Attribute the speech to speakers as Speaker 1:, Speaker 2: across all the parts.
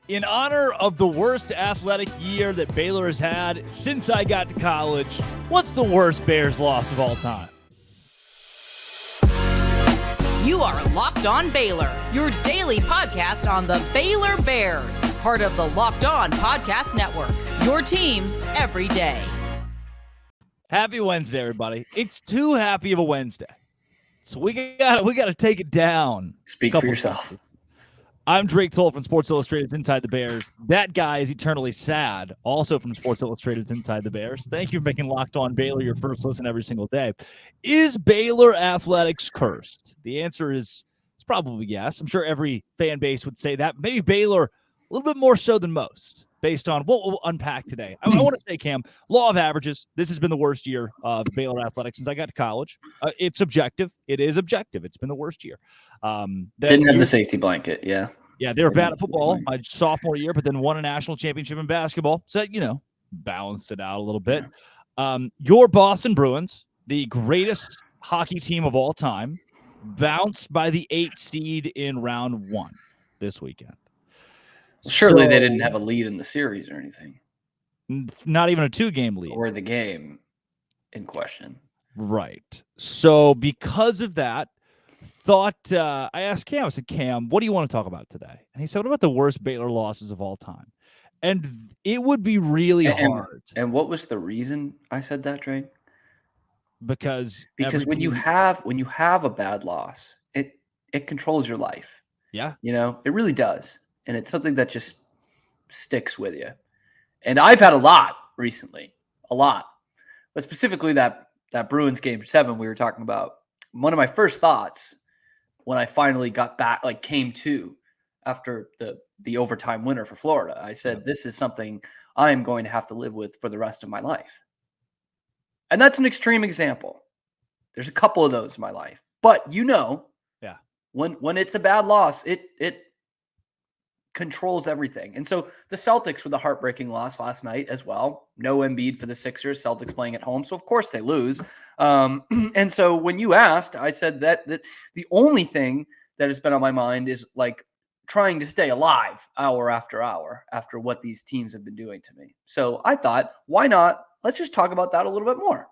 Speaker 1: In honor of the worst athletic year that Baylor has had since I got to college, what's the worst Bears loss of all time?
Speaker 2: You are Locked On Baylor, your daily podcast on the Baylor Bears, part of the Locked On Podcast Network, your team every day.
Speaker 1: Happy Wednesday, everybody. It's too happy of a Wednesday. So we got to take it down.
Speaker 3: Speak for yourself.
Speaker 1: I'm Drake Toll from Sports Illustrated's Inside the Bears. That guy is eternally sad, also from Sports Illustrated's Inside the Bears. Thank you for making Locked On Baylor your first listen every single day. Is Baylor athletics cursed? The answer is it's probably yes. I'm sure every fan base would say that. Maybe Baylor a little bit more so than most, based on what we'll unpack today. I want to say, Cam, law of averages. This has been the worst year of Baylor athletics since I got to college. It's objective. It is objective. It's been the worst year.
Speaker 3: Didn't have the safety blanket, yeah.
Speaker 1: Yeah, they were bad at football my sophomore year, but then won a national championship in basketball. So, balanced it out a little bit. Your Boston Bruins, the greatest hockey team of all time, bounced by the 8th seed in round 1 this weekend.
Speaker 3: Surely they didn't have a lead in the series or anything.
Speaker 1: Not even a 2-game lead.
Speaker 3: Or the game in question.
Speaker 1: Right. So because of that, I asked Cam, I said, Cam, what do you want to talk about today? And he said, what about the worst Baylor losses of all time? And it would be really hard.
Speaker 3: And what was the reason I said that, Drake?
Speaker 1: Because
Speaker 3: when you have a bad loss, it controls your life.
Speaker 1: Yeah.
Speaker 3: It really does. And it's something that just sticks with you. And I've had a lot recently, but specifically that Bruins game 7 we were talking about. One of my first thoughts when I finally got back, came to after the overtime winner for Florida, I said, This is something I am going to have to live with for the rest of my life. And that's an extreme example. There's a couple of those in my life, but when it's a bad loss, it controls everything. And so the Celtics with a heartbreaking loss last night as well. No Embiid for the Sixers, Celtics playing at home. So of course they lose. And so when you asked, I said that the only thing that has been on my mind is trying to stay alive hour after what these teams have been doing to me. So I thought, why not? Let's just talk about that a little bit more.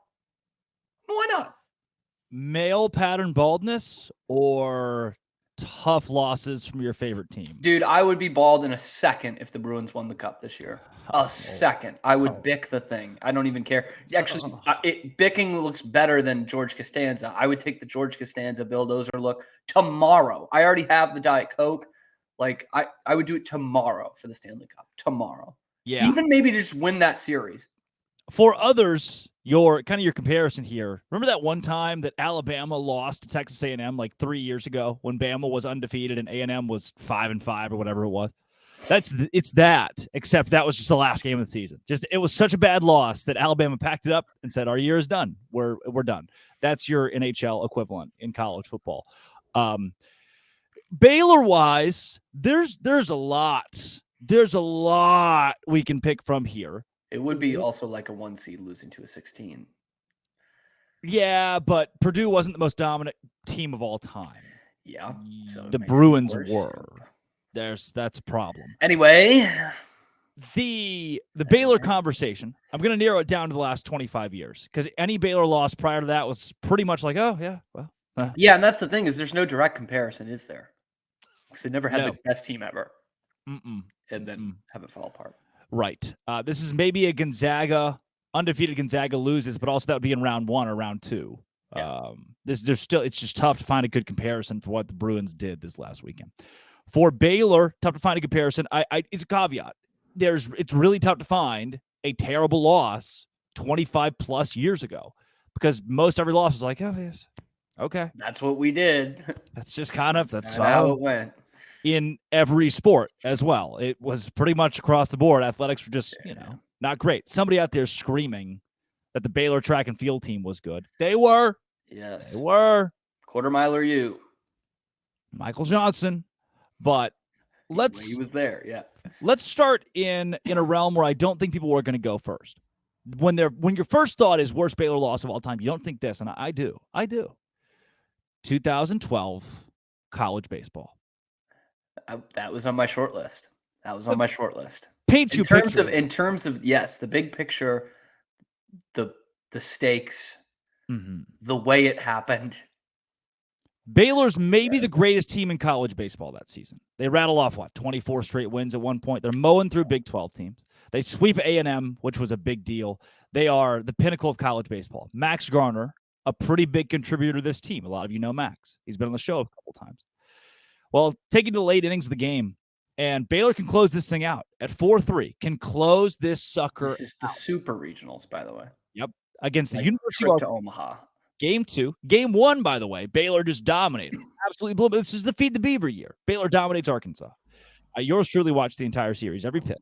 Speaker 3: Why not?
Speaker 1: Male pattern baldness or tough losses from your favorite team?
Speaker 3: Dude, I would be bald in a second if the Bruins won the cup this year. A second. I would bick the thing. I don't even care. Actually, bicking looks better than George Costanza. I would take the George Costanza bulldozer look tomorrow. I already have the Diet Coke. I would do it tomorrow for the Stanley Cup. Tomorrow.
Speaker 1: Yeah.
Speaker 3: Even maybe to just win that series.
Speaker 1: For others, your comparison here. Remember that one time that Alabama lost to Texas A&M 3 years ago when Bama was undefeated and A&M was 5-5 or whatever it was? It's that, except that was just the last game of the season. It was such a bad loss that Alabama packed it up and said, "Our year is done. We're done." That's your NHL equivalent in college football. Baylor-wise, there's a lot. There's a lot we can pick from here.
Speaker 3: It would be also like a 1 seed losing to a 16.
Speaker 1: Yeah, but Purdue wasn't the most dominant team of all time.
Speaker 3: Yeah. So
Speaker 1: the Bruins were. That's a problem.
Speaker 3: Anyway,
Speaker 1: the Baylor conversation, I'm going to narrow it down to the last 25 years because any Baylor loss prior to that was pretty much
Speaker 3: yeah, and that's the thing is there's no direct comparison, is there? Because they never had the best team ever. And then have it fall apart.
Speaker 1: Right. This is maybe a undefeated Gonzaga loses, but also that would be in round 1 or round 2.
Speaker 3: Yeah.
Speaker 1: It's just tough to find a good comparison for what the Bruins did this last weekend. For Baylor, tough to find a comparison. It's a caveat. It's really tough to find a terrible loss 25 plus years ago because most every loss was like, oh, yes, okay.
Speaker 3: That's what we did.
Speaker 1: That's just that's
Speaker 3: how it went.
Speaker 1: In every sport as well. It was pretty much across the board. Athletics were just, not great. Somebody out there screaming that the Baylor track and field team was good. They were.
Speaker 3: Yes.
Speaker 1: They were.
Speaker 3: Quarter miler you.
Speaker 1: Michael Johnson. But
Speaker 3: he was there, yeah.
Speaker 1: Let's start in a realm where I don't think people were going to go first. When your first thought is worst Baylor loss of all time, you don't think this, and I do. 2012 college baseball.
Speaker 3: That was on my short list. That was on my short list.
Speaker 1: Paint you
Speaker 3: In terms of yes, the big picture, the stakes, the way it happened.
Speaker 1: Baylor's maybe the greatest team in college baseball that season. They rattle off 24 straight wins at one point. They're mowing through Big 12 teams. They sweep A&M, which was a big deal. They are the pinnacle of college baseball. Max Garner, a pretty big contributor to this team. A lot of you know Max. He's been on the show a couple times. Well, taking to the late innings of the game, and Baylor can close this thing out at 4-3. Can close this sucker.
Speaker 3: This is the super regionals, by the way.
Speaker 1: Yep, against the University of
Speaker 3: Omaha.
Speaker 1: Game 2. Game 1, by the way, Baylor just dominated. Absolutely blew. This is the Feed the Beaver year. Baylor dominates Arkansas. Yours truly watched the entire series, every pit.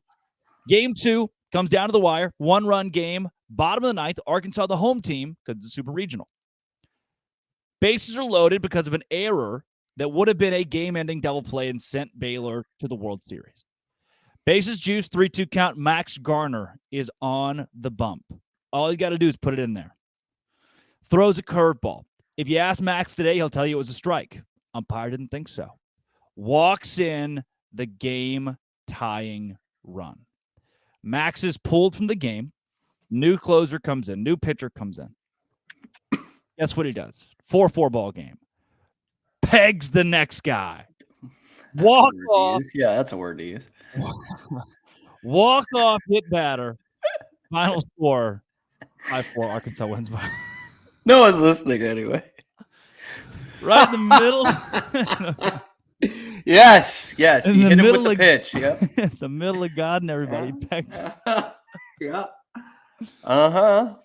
Speaker 1: Game 2 comes down to the wire. 1-run game. Bottom of the ninth. Arkansas, the home team, because it's a super regional. Bases are loaded because of an error that would have been a game-ending double play and sent Baylor to the World Series. Bases juice, 3-2 count. Max Garner is on the bump. All he's got to do is put it in there. Throws a curveball. If you ask Max today, he'll tell you it was a strike. Umpire didn't think so. Walks in the game-tying run. Max is pulled from the game. New closer comes in. New pitcher comes in. Guess what he does? 4-4 ball game. Pegs the next guy. Walk off.
Speaker 3: Yeah, that's a word to use.
Speaker 1: Walk off hit batter. Final score 5-4. Arkansas wins by.
Speaker 3: No one's listening anyway.
Speaker 1: Right in the middle.
Speaker 3: Yes. He hit him with the pitch.
Speaker 1: Yep. The middle of God and everybody.
Speaker 3: Yeah.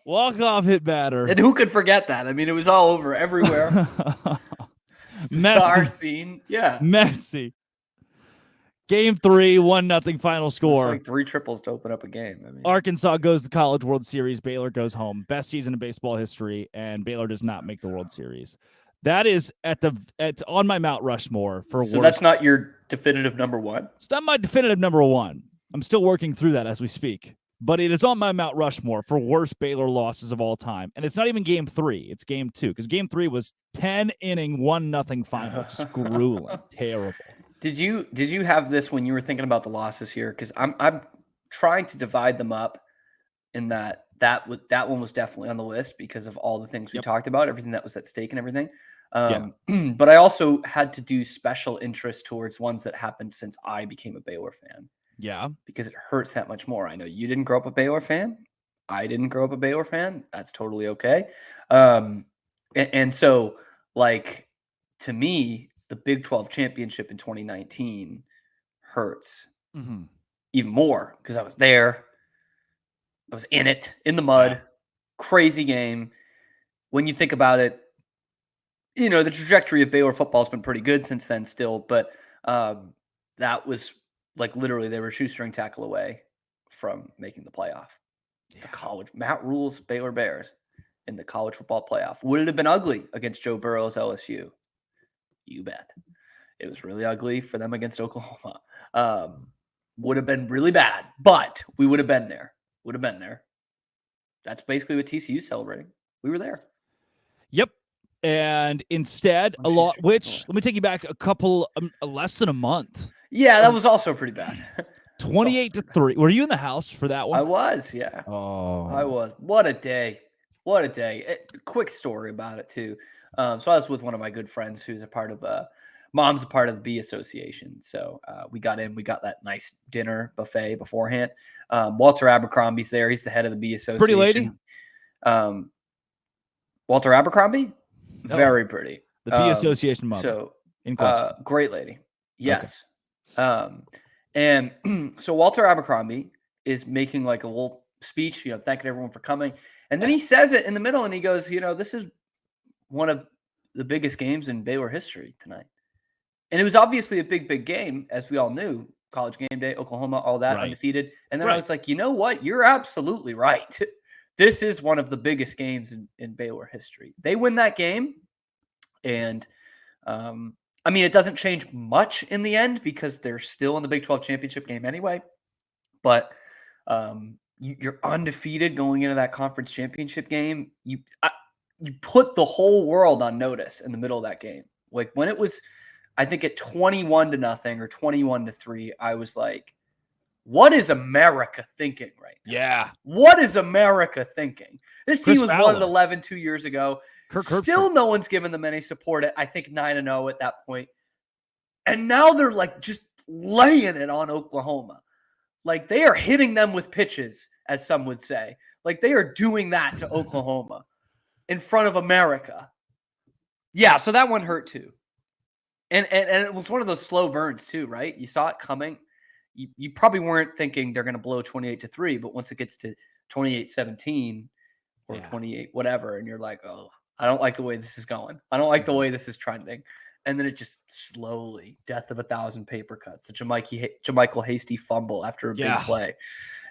Speaker 1: Walk off hit batter.
Speaker 3: And who could forget that? I mean, it was all over everywhere. Bizarre scene. Yeah.
Speaker 1: Messy. Game 3, 1-0 final score.
Speaker 3: It's like 3 triples to open up a game. I mean,
Speaker 1: Arkansas goes to the College World Series. Baylor goes home. Best season in baseball history, and Baylor does not make the World Series. That is it's on my Mount Rushmore for
Speaker 3: so
Speaker 1: worst.
Speaker 3: That's not your definitive number 1?
Speaker 1: It's not my definitive number 1. I'm still working through that as we speak. But it is on my Mount Rushmore for worst Baylor losses of all time. And it's not even game 3. It's game 2. Because game 3 was 10-inning, 1-0 final. Just grueling. Terrible.
Speaker 3: Did you have this when you were thinking about the losses here? Because I'm trying to divide them up in that one was definitely on the list because of all the things we talked about, everything that was at stake and everything. But I also had to do special interest towards ones that happened since I became a Baylor fan.
Speaker 1: Yeah. Because
Speaker 3: it hurts that much more. I know you didn't grow up a Baylor fan. I didn't grow up a Baylor fan. That's totally okay. And so, like, to me, the Big 12 championship in 2019 hurts even more because I was there. I was in it, in the mud. Crazy game. When you think about it, you know, the trajectory of Baylor football has been pretty good since then still, but that was like literally they were a shoestring tackle away from making the playoff. The college. Matt Rule's Baylor Bears in the college football playoff. Would it have been ugly against Joe Burrow's LSU? You bet. It was really ugly for them against Oklahoma. Would have been really bad, but we would have been there. Would have been there. That's basically what TCU celebrating. We were there.
Speaker 1: Yep. And instead, let me take you back a couple, less than a month.
Speaker 3: Yeah, that was also pretty bad.
Speaker 1: 28-3. Were you in the house for that one?
Speaker 3: I was, yeah.
Speaker 1: Oh.
Speaker 3: I was. What a day. What a day. Quick story about it, too. So I was with one of my good friends who's mom's a part of the B Association. So we got that nice dinner buffet beforehand. Walter Abercrombie's there. He's the head of the B Association.
Speaker 1: Pretty lady?
Speaker 3: Walter Abercrombie?
Speaker 1: No.
Speaker 3: Very pretty.
Speaker 1: The B Association mother.
Speaker 3: So,
Speaker 1: in question.
Speaker 3: Great lady. Yes. Okay. And so Walter Abercrombie is making like a little speech, thanking everyone for coming. And then he says it in the middle and he goes, this is one of the biggest games in Baylor history tonight. And it was obviously a big, big game, as we all knew. College game day, Oklahoma, all that, undefeated. And then I was like, you know what? You're absolutely right. This is one of the biggest games in Baylor history. They win that game. And, it doesn't change much in the end because they're still in the Big 12 championship game anyway. But you're undefeated going into that conference championship game. You put the whole world on notice in the middle of that game. Like when it was, I think at 21-0 or 21-3, I was like, what is America thinking right now?
Speaker 1: Yeah.
Speaker 3: What is America thinking? This
Speaker 1: Chris
Speaker 3: team was
Speaker 1: Fowler.
Speaker 3: 1-11 2 years ago. Still no one's given them any support. I think 9-0 at that point. And now they're like just laying it on Oklahoma. Like they are hitting them with pitches, as some would say. Like they are doing that to Oklahoma in front of America. Yeah, so that one hurt too. And it was one of those slow burns too, right? You saw it coming. You probably weren't thinking they're going to blow 28-3, but once it gets to 28-17 or 28 whatever, and you're like, oh, I don't like the way this is going. I don't like the way this is trending. And then it just slowly, death of 1,000 paper cuts, the Jermichael Hasty fumble after a big play.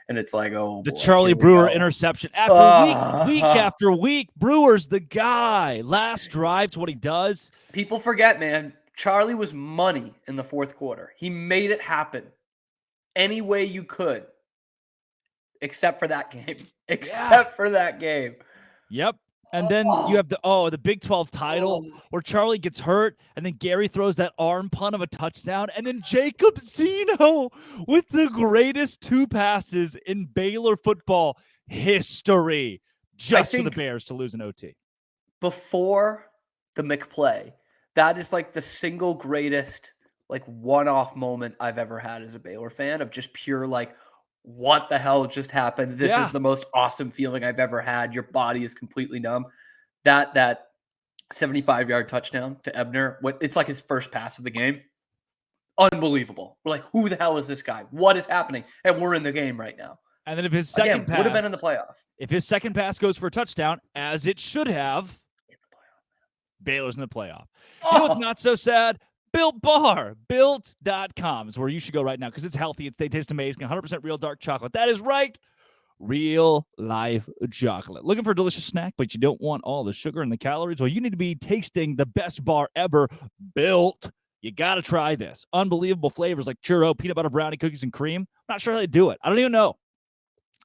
Speaker 3: And it's like, oh,
Speaker 1: the
Speaker 3: boy,
Speaker 1: Charlie Brewer interception after week after week. Brewer's the guy. Last drive's what he does.
Speaker 3: People forget, man. Charlie was money in the fourth quarter. He made it happen any way you could, except for that game. For that game.
Speaker 1: Yep. And then you have the Big 12 title where Charlie gets hurt, and then Gary throws that arm punt of a touchdown, and then Jacob Zeno with the greatest 2 passes in Baylor football history, just for the Bears to lose an OT.
Speaker 3: Before the McPlay, that is like the single greatest like one-off moment I've ever had as a Baylor fan of just pure like, what the hell just happened? This is the most awesome feeling I've ever had. Your body is completely numb. That 75-yard touchdown to Ebner, it's like his first pass of the game. Unbelievable. We're like, who the hell is this guy? What is happening? And we're in the game right now.
Speaker 1: And then if his second pass
Speaker 3: would have been in the playoff.
Speaker 1: If his second pass goes for a touchdown, as it should have, Baylor's in the playoff. You know what's not so sad? Built Bar. Built.com is where you should go right now because it's healthy. They taste amazing. 100% real dark chocolate. That is right. Real life chocolate. Looking for a delicious snack, but you don't want all the sugar and the calories? Well, you need to be tasting the best bar ever, Built. You got to try this. Unbelievable flavors like churro, peanut butter brownie, cookies, and cream. I'm not sure how they do it. I don't even know.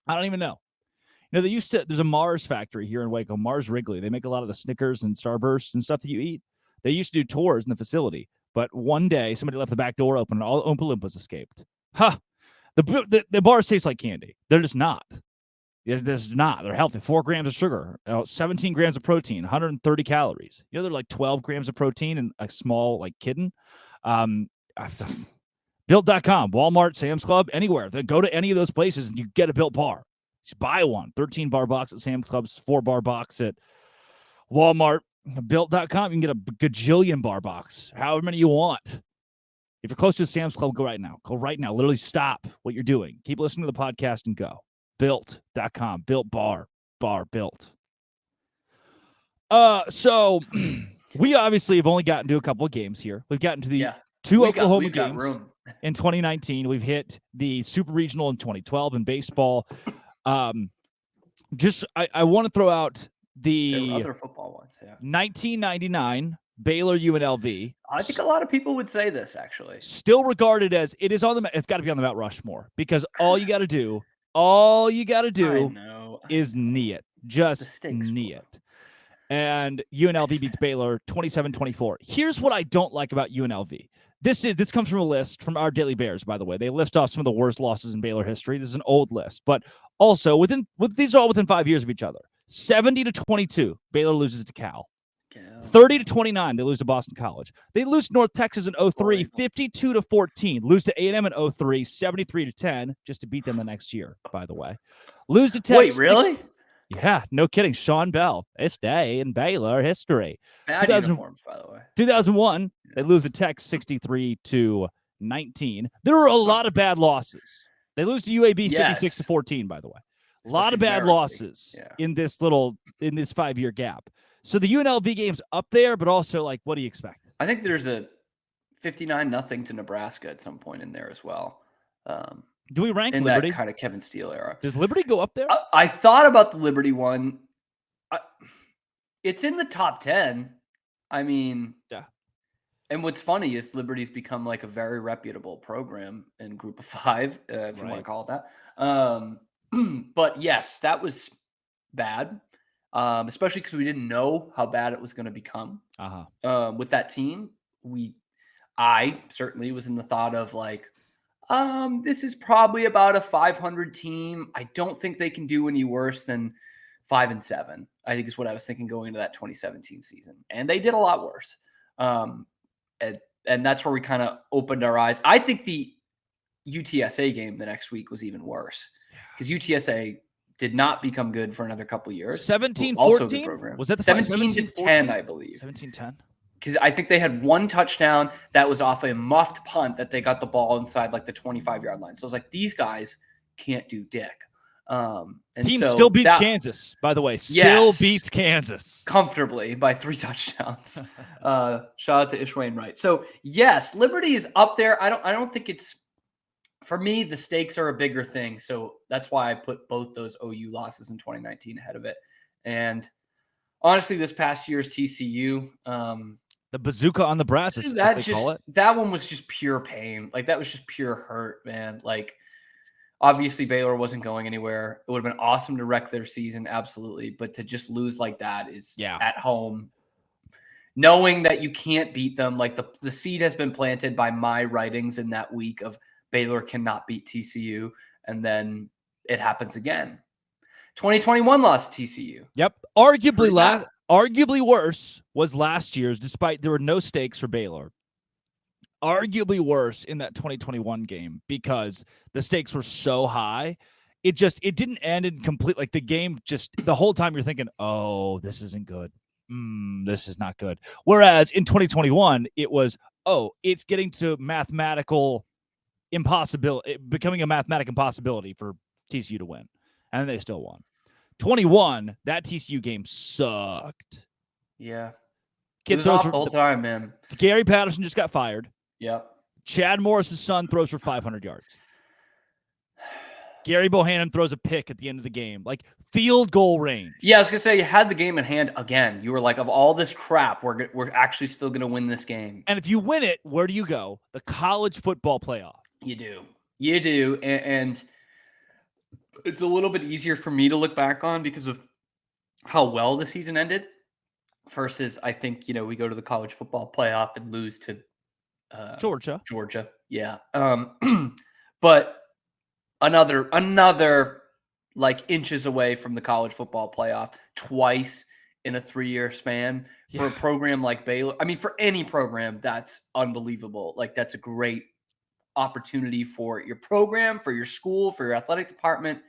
Speaker 1: You know, there's a Mars factory here in Waco, Mars Wrigley. They make a lot of the Snickers and Starbursts and stuff that you eat. They used to do tours in the facility. But one day, somebody left the back door open, and all Oompa Loompas escaped. The bars taste like candy. They're just not. They're not. They're healthy. 4 grams of sugar, 17 grams of protein, 130 calories. You know, they're like 12 grams of protein in a small, like, kitten. Built.com, Walmart, Sam's Club, anywhere. They go to any of those places, and you get a Built bar. Just buy one. 13-bar box at Sam's Club's, 4-bar box at Walmart. Built.com, you can get a gajillion bar box, however many you want. If you're close to a Sam's Club, go right now. Go right now. Literally stop what you're doing. Keep listening to the podcast and go. Built.com. Built Bar. Built. So we obviously have only gotten to a couple of games here. We've gotten to the 2 Oklahoma games in 2019. We've hit the Super Regional in 2012 in baseball. I want to throw out the
Speaker 3: other football ones,
Speaker 1: 1999 Baylor UNLV.
Speaker 3: I think a lot of people would say this actually.
Speaker 1: Still regarded as it's got to be on the Mount Rushmore because all you got to do is knee it. Just knee it. And UNLV beats Baylor 27-24. Here's what I don't like about UNLV. This comes from a list from our Daily Bears, by the way. They list off some of the worst losses in Baylor history. This is an old list, but also these are all within 5 years of each other. 70-22, Baylor loses to Cal. 30-29, they lose to Boston College. They lose to North Texas in 03, 52-14. Lose to A&M in 03, 73-10, just to beat them the next year, by the way. Lose to Texas.
Speaker 3: Wait, really?
Speaker 1: Yeah, no kidding. Sean Bell, this day in Baylor history.
Speaker 3: Bad uniforms, by the way.
Speaker 1: 2001, they lose to Tech 63-19. There are a lot of bad losses. They lose to UAB 56-14, by the way. A lot of bad losses in this 5-year gap. So the UNLV game's up there, but also, like, what do you expect?
Speaker 3: I think there's a 59-0 to Nebraska at some point in there as well.
Speaker 1: Do we rank
Speaker 3: in
Speaker 1: Liberty?
Speaker 3: That kind of Kevin Steele era?
Speaker 1: Does Liberty go up there?
Speaker 3: I thought about the Liberty one. It's in the top 10. I mean, and what's funny is Liberty's become like a very reputable program in Group of 5, if you want to call it that. But yes, that was bad, especially because we didn't know how bad it was going to become. With that team, I certainly was in the thought of like, This is probably about a 500 team. I don't think they can do any worse than 5-7. I think is what I was thinking going into that 2017 season, and they did a lot worse. And that's where we kind of opened our eyes. I think the UTSA game the next week was even worse because UTSA did not become good for another couple of years.
Speaker 1: 17-14?
Speaker 3: Also the program.
Speaker 1: Was that the
Speaker 3: 17-10, I believe.
Speaker 1: 17-10?
Speaker 3: Because I think they had one touchdown that was off a muffed punt that they got the ball inside like the 25-yard line. So I was like, these guys can't do dick. And
Speaker 1: Team
Speaker 3: so
Speaker 1: still beats Kansas, by the way. Still beats Kansas.
Speaker 3: Comfortably by 3 touchdowns. Shout out to Ish Wainwright. So, yes, Liberty is up there. I don't think it's – for me, the stakes are a bigger thing. So that's why I put both those OU losses in 2019 ahead of it. And honestly, this past year's TCU
Speaker 1: the bazooka on the brass, as they call it.
Speaker 3: That one was just pure pain. Like, that was just pure hurt, man. Like, obviously, Baylor wasn't going anywhere. It would have been awesome to wreck their season, absolutely. But to just lose like that is at home. Knowing that you can't beat them, like the seed has been planted by my writings in that week of Baylor cannot beat TCU. And then it happens again. 2021 lost TCU.
Speaker 1: Yep. Arguably worse was last year's, despite there were no stakes for Baylor. Arguably worse in that 2021 game because the stakes were so high. It didn't end in complete, like the game just the whole time you're thinking, oh, this isn't good. This is not good. Whereas in 2021, it was, oh, it's getting to mathematical impossibility, becoming a mathematical impossibility for TCU to win. And they still won. 21, that TCU game sucked.
Speaker 3: Yeah.
Speaker 1: Kid
Speaker 3: it was off the whole time, man.
Speaker 1: Gary Patterson just got fired.
Speaker 3: Yep.
Speaker 1: Chad Morris's son throws for 500 yards. Gary Bohannon throws a pick at the end of the game. Like, field goal range.
Speaker 3: Yeah, I was going to say, you had the game in hand again. You were like, of all this crap, we're actually still going to win this game.
Speaker 1: And if you win it, where do you go? The college football playoff.
Speaker 3: You do. And it's a little bit easier for me to look back on because of how well the season ended versus I think, we go to the college football playoff and lose to
Speaker 1: Georgia.
Speaker 3: Yeah. But another like inches away from the college football playoff twice in a 3-year span for a program like Baylor. I mean, for any program, that's unbelievable. Like, that's a great opportunity for your program, for your school, for your athletic department,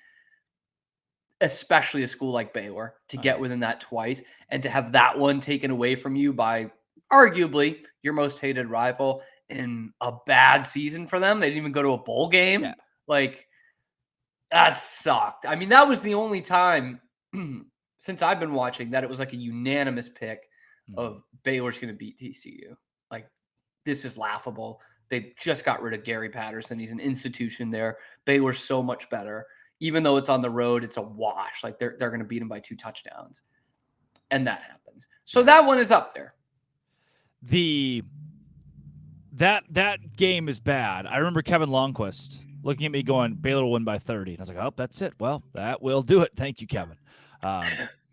Speaker 3: especially a school like Baylor, to get within that twice and to have that one taken away from you by arguably your most hated rival in a bad season for them. They didn't even go to a bowl game.
Speaker 1: Yeah.
Speaker 3: Like, that sucked. I mean, that was the only time since I've been watching that it was like a unanimous pick of Baylor's going to beat TCU. Like, this is laughable. They just got rid of Gary Patterson. He's an institution there. Baylor's so much better. Even though it's on the road, it's a wash. Like, they're going to beat him by 2 touchdowns. And that happens. So that one is up there.
Speaker 1: That game is bad. I remember Kevin Longquist looking at me going, Baylor will win by 30. And I was like, oh, that's it. Well, that will do it. Thank you, Kevin.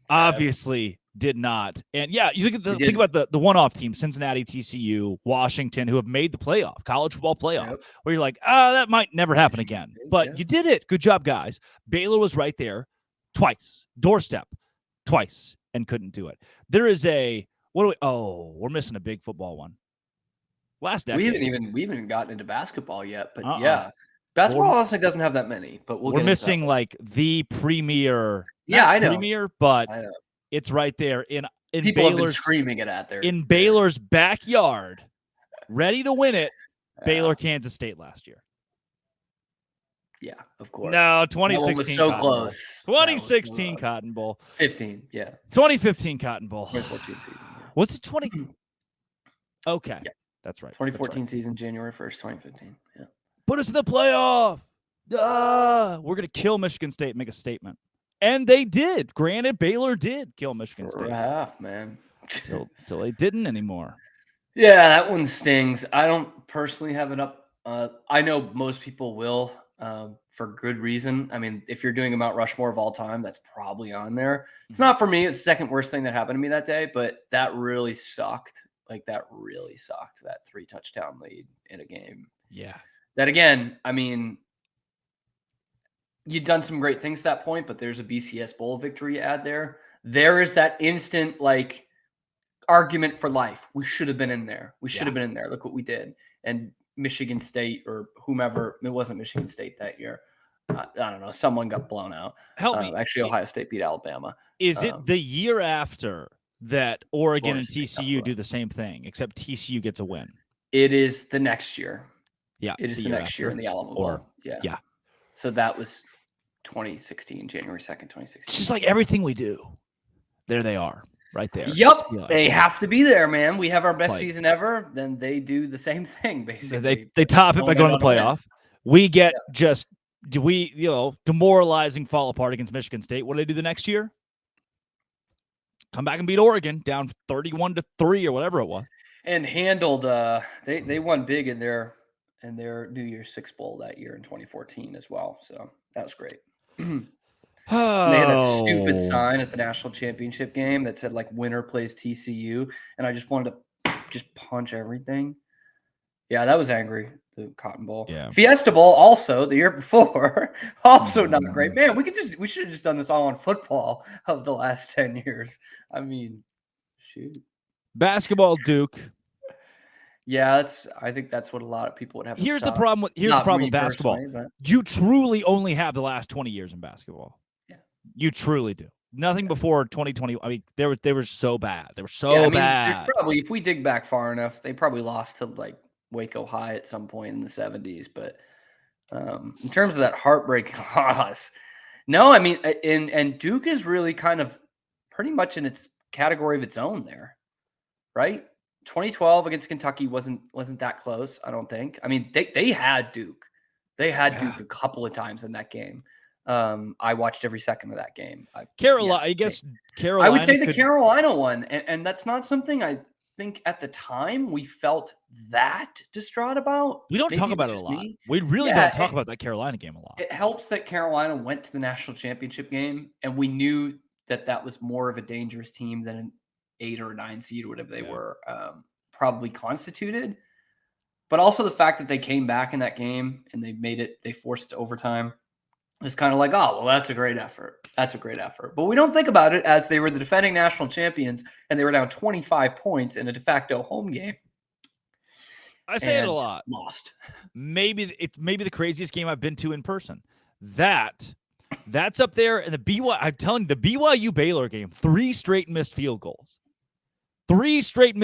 Speaker 1: Obviously did not. And yeah, you think about the one-off team, Cincinnati, TCU, Washington, who have made the playoff, college football playoff, where you're like, that might never happen again. But you did it. Good job, guys. Baylor was right there twice, doorstep twice, and couldn't do it. There is we're missing a big football one. Last decade.
Speaker 3: We haven't even gotten into basketball yet, but basketball honestly doesn't have that many. But we're
Speaker 1: missing like the premier.
Speaker 3: Yeah, I know.
Speaker 1: Premier, but it's right there in
Speaker 3: people
Speaker 1: Baylor's,
Speaker 3: have been screaming it out there
Speaker 1: in Baylor's backyard, ready to win it. Baylor, Kansas State last year.
Speaker 3: Yeah, of course.
Speaker 1: No, 2016
Speaker 3: was so close.
Speaker 1: 2016 Cotton Bowl.
Speaker 3: 15, yeah.
Speaker 1: 2015 Cotton Bowl.
Speaker 3: 2014 season. Yeah.
Speaker 1: Was it 20? Okay, that's right.
Speaker 3: 2014 season, January 1st, 2015. Yeah.
Speaker 1: Put us in the playoff. We're gonna kill Michigan State and make a statement. And they did. Granted, Baylor did kill Michigan State.
Speaker 3: For a half, man.
Speaker 1: Till they didn't anymore.
Speaker 3: Yeah, that one stings. I don't personally have it up. I know most people will for good reason. I mean, if you're doing a Mount Rushmore of all time, that's probably on there. It's not for me. It's the second worst thing that happened to me that day, but that really sucked. Like, that really sucked, that 3 touchdown lead in a game.
Speaker 1: Yeah.
Speaker 3: That again, I mean, you've done some great things at that point, but there's a BCS Bowl victory add there. There is that instant like argument for life. We should have been in there. We should have been in there. Look what we did. And Michigan State or whomever, it wasn't Michigan State that year. I don't know. Someone got blown out.
Speaker 1: Help me.
Speaker 3: Actually, Ohio State beat Alabama.
Speaker 1: Is it the year after that Oregon and
Speaker 3: State
Speaker 1: TCU do the same thing, except TCU gets a win?
Speaker 3: It is the next year.
Speaker 1: Yeah.
Speaker 3: It is the next year in the Alamo Bowl. Yeah. So that was 2016, January 2nd, 2016.
Speaker 1: It's just like everything we do. There they are, right there.
Speaker 3: Yep. They have to be there, man. We have our best season ever. Then they do the same thing, basically.
Speaker 1: They top it by going to the playoff. We get demoralizing fall apart against Michigan State. What do they do the next year? Come back and beat Oregon down 31-3 or whatever it was. And
Speaker 3: handled they won big in their New Year's Six Bowl that year in 2014 as well. So that was great. They had that stupid sign at the national championship game that said like winner plays TCU, and I just wanted to just punch everything. Yeah, that was angry. The Cotton Bowl.
Speaker 1: Yeah.
Speaker 3: Fiesta Bowl also the year before. Also not great. Man, we should have just done this all on football of the last 10 years. I mean, shoot.
Speaker 1: Basketball, Duke.
Speaker 3: Yeah, I think that's what a lot of people would have.
Speaker 1: Here's the problem with basketball. You truly only have the last 20 years in basketball.
Speaker 3: Yeah.
Speaker 1: You truly do. Nothing before 2020. I mean, they were so bad. They were so bad.
Speaker 3: There's probably, if we dig back far enough, they probably lost to like Waco High at some point in the 70s. But in terms of that heartbreaking loss, no, I mean, and Duke is really kind of pretty much in its category of its own there, right? 2012 against Kentucky wasn't that close, I don't think. I mean, they had Duke. They had Duke a couple of times in that game. I watched every second of that game.
Speaker 1: Carolina, I guess Carolina.
Speaker 3: I would say the Carolina one, and that's not something I think at the time we felt that distraught about.
Speaker 1: We don't talk about it a lot. We really don't talk about that Carolina game a lot.
Speaker 3: It helps that Carolina went to the national championship game, and we knew that was more of a dangerous team than an 8 or 9 seed, or whatever they were probably constituted. But also the fact that they came back in that game and they forced it to overtime. It's kind of like, oh, well, that's a great effort. That's a great effort. But we don't think about it as they were the defending national champions and they were down 25 points in a de facto home game.
Speaker 1: I say it a lot.
Speaker 3: Lost.
Speaker 1: Maybe the craziest game I've been to in person. That's up there. And I'm telling you, the BYU Baylor game, 3 straight missed field goals. 3 straight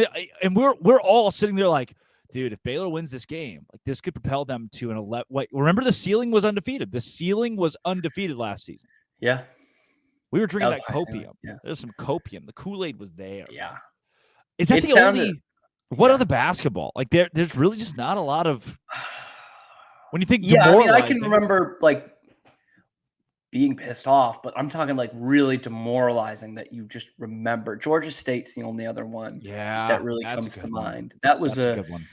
Speaker 1: and we're all sitting there like, dude, if Baylor wins this game, like this could propel them to an 11. Wait, remember the ceiling was undefeated. The ceiling was undefeated last season.
Speaker 3: Yeah.
Speaker 1: We were drinking that copium.
Speaker 3: Yeah.
Speaker 1: There's some copium. The Kool-Aid was there.
Speaker 3: Yeah.
Speaker 1: Is that the only what other basketball? Like there's really just not a lot of when you think
Speaker 3: I can remember like being pissed off, but I'm talking like really demoralizing that you just remember. Georgia State's the only other one that really comes to mind. That was a good one.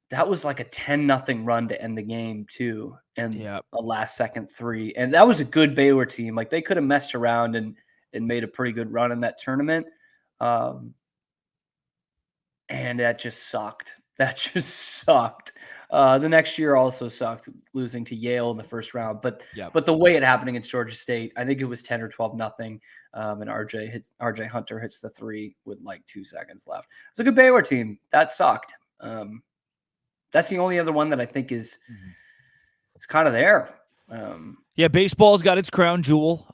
Speaker 3: That was like a 10-0 run to end the game too, and a last-second 3. And that was a good Baylor team. Like they could have messed around and made a pretty good run in that tournament. And that just sucked. The next year also sucked, losing to Yale in the first round. But the way it happened against Georgia State, I think it was 10 or 12-0. And RJ Hunter hits the 3 with like 2 seconds left. It's a good Baylor team. That sucked. That's the only other one that I think is it's kind of there.
Speaker 1: Baseball's got its crown jewel.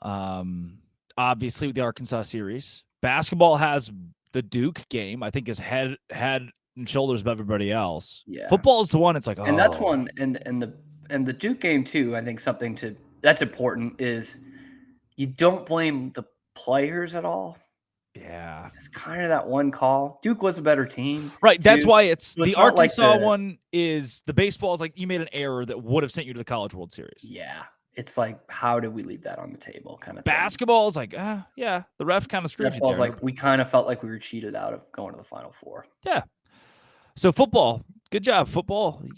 Speaker 1: Obviously with the Arkansas series. Basketball has the Duke game, I think, is head and shoulders above everybody else. Yeah. Football is the one. It's like,
Speaker 3: and that's one, and the Duke game too. I think something that's important is you don't blame the players at all.
Speaker 1: Yeah,
Speaker 3: it's kind of that one call. Duke was a better team,
Speaker 1: right? That's why it's the Arkansas one is the baseball is like you made an error that would have sent you to the College World Series.
Speaker 3: Yeah, it's like how did we leave that on the table? Kind of
Speaker 1: basketball is like, the ref kind of screwed you.
Speaker 3: Basketball's like we kind of felt like we were cheated out of going to the Final Four.
Speaker 1: Yeah. So football, good job, football. You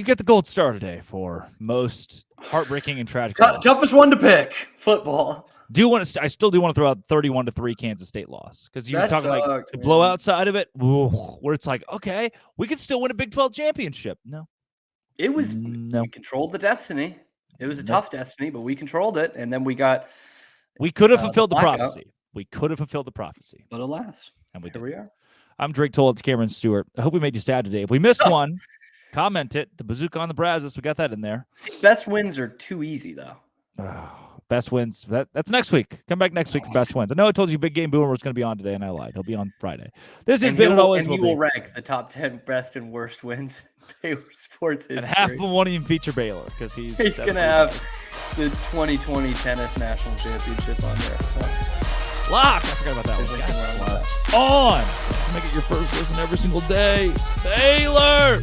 Speaker 1: get the gold star today for most heartbreaking and tragic.
Speaker 3: Toughest one to pick, football.
Speaker 1: I still do want to throw out 31-3 Kansas State loss because you're talking like the blowout side of it, where it's like, okay, we could still win a Big 12 championship. No,
Speaker 3: It was
Speaker 1: No.
Speaker 3: we controlled the destiny. It was a tough destiny, but we controlled it, and then we could have
Speaker 1: fulfilled the prophecy. We could have fulfilled the prophecy.
Speaker 3: But alas,
Speaker 1: and
Speaker 3: here we are.
Speaker 1: I'm Drake Toll. It's Cameron Stewart. I hope we made you sad today. If we missed one, comment it. The bazooka on the Brazos. We got that in there.
Speaker 3: See, best wins are too easy, though.
Speaker 1: Best wins. That's next week. Come back next week for best wins. I know I told you Big Game Boomer was going to be on today, and I lied. He'll be on Friday. This has been always.
Speaker 3: And he will rank the top 10 best and worst wins in Baylor sports history.
Speaker 1: And half of them won't even feater Baylor because he's
Speaker 3: going to have the 2020 tennis national championship on there.
Speaker 1: Lock. I forgot about that one. On. Make it your first listen every single day. Baylor.